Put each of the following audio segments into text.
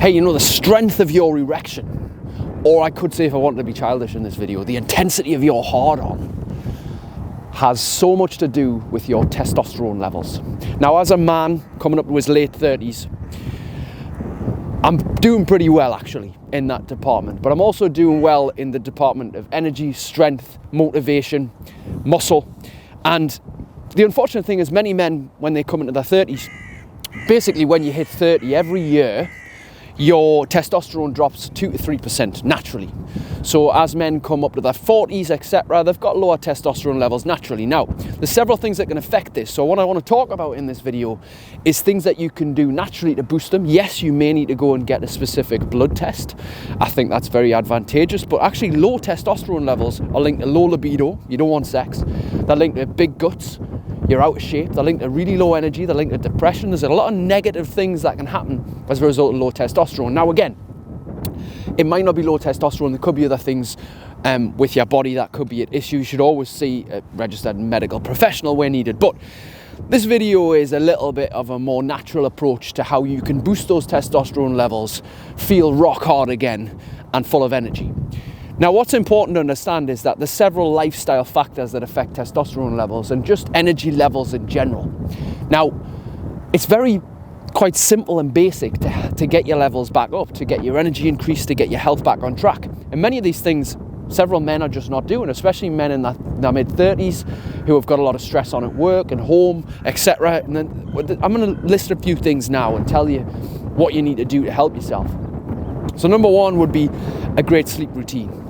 Hey, you know, the strength of your erection, or I could say, if I wanted to be childish in this video, the intensity of your hard-on, has so much to do with your testosterone levels. Now, as a man coming up to his late 30s, I'm doing pretty well actually in that department, but I'm also doing well in the department of energy, strength, motivation, muscle. And the unfortunate thing is, many men, when they come into their 30s, basically when you hit 30 every year, your testosterone drops 2 to 3% naturally. So as men come up to their 40s, etc., they've got lower testosterone levels naturally. Now, there's several things that can affect this. So what I want to talk about in this video is things that you can do naturally to boost them. Yes, you may need to go and get a specific blood test. I think that's very advantageous, but actually low testosterone levels are linked to low libido. You don't want sex. They're linked to big guts. You're out of shape. They're linked to really low energy. They're linked to depression. There's a lot of negative things that can happen as a result of low testosterone. Now, again, it might not be low testosterone. There could be other things with your body that could be an issue. You should always see a registered medical professional where needed. But this video is a little bit of a more natural approach to how you can boost those testosterone levels, feel rock hard again, and full of energy. Now, what's important to understand is that there's several lifestyle factors that affect testosterone levels and just energy levels in general. Now, it's quite simple and basic to get your levels back up, to get your energy increased, to get your health back on track. And many of these things, several men are just not doing, especially men in their mid-30s who have got a lot of stress on at work and home, etc. And then I'm going to list a few things now and tell you what you need to do to help yourself. So number one would be a great sleep routine.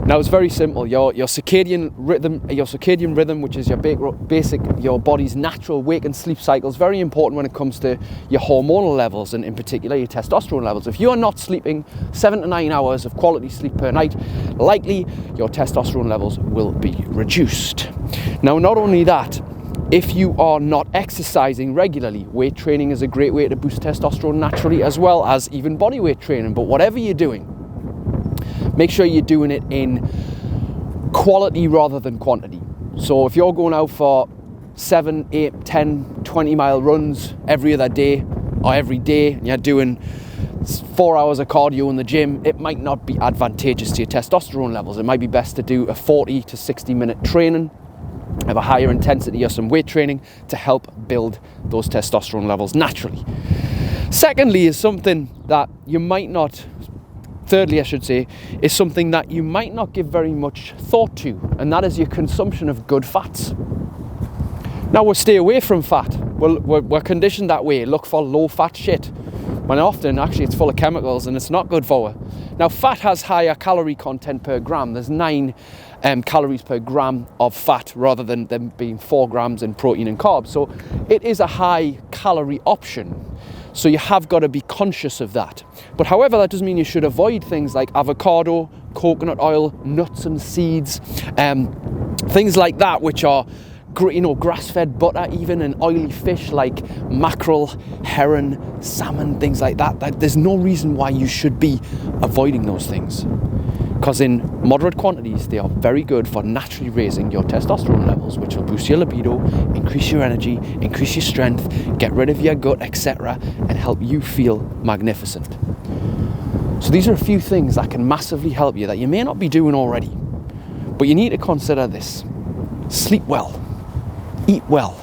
Now, it's very simple. Your circadian rhythm, which is your body's natural wake and sleep cycle, is very important when it comes to your hormonal levels and in particular your testosterone levels. If you are not sleeping 7 to 9 hours of quality sleep per night, likely your testosterone levels will be reduced. Now, not only that, if you are not exercising regularly, weight training is a great way to boost testosterone naturally, as well as even body weight training. But whatever you're doing, make sure you're doing it in quality rather than quantity. So if you're going out for 7, 8, 10, 20 mile runs every other day or every day, and you're doing 4 hours of cardio in the gym, it might not be advantageous to your testosterone levels. It might be best to do a 40 to 60 minute training of a higher intensity or some weight training to help build those testosterone levels naturally. Secondly, is something that you might not Thirdly, I should say, is something that you might not give very much thought to, and that is your consumption of good fats. Now, we'll stay away from fat. We're conditioned that way. Look for low-fat shit, when often, actually, it's full of chemicals and it's not good for you. Now, fat has higher calorie content per gram. There's 9 calories per gram of fat rather than them being 4 grams in protein and carbs. So it is a high-calorie option. So you have got to be conscious of that. But however, that doesn't mean you should avoid things like avocado, coconut oil, nuts and seeds, things like that, which are, grass-fed butter even, and oily fish like mackerel, herring, salmon, things like that. There's no reason why you should be avoiding those things, because in moderate quantities, they are very good for naturally raising your testosterone levels, which will boost your libido, increase your energy, increase your strength, get rid of your gut, etc., and help you feel magnificent. So these are a few things that can massively help you that you may not be doing already, but you need to consider this. Sleep well, eat well,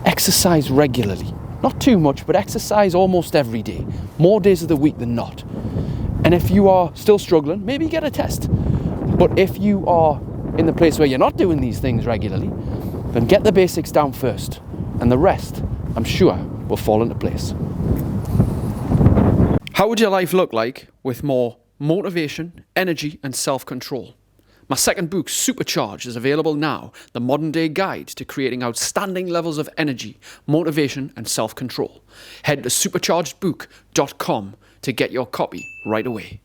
exercise regularly. Not too much, but exercise almost every day, more days of the week than not. And if you are still struggling, maybe get a test. But if you are in the place where you're not doing these things regularly, then get the basics down first, and the rest, I'm sure, will fall into place. How would your life look like with more motivation, energy, and self-control? My second book, Supercharged, is available now, the modern-day guide to creating outstanding levels of energy, motivation, and self-control. Head to superchargedbook.com to get your copy right away.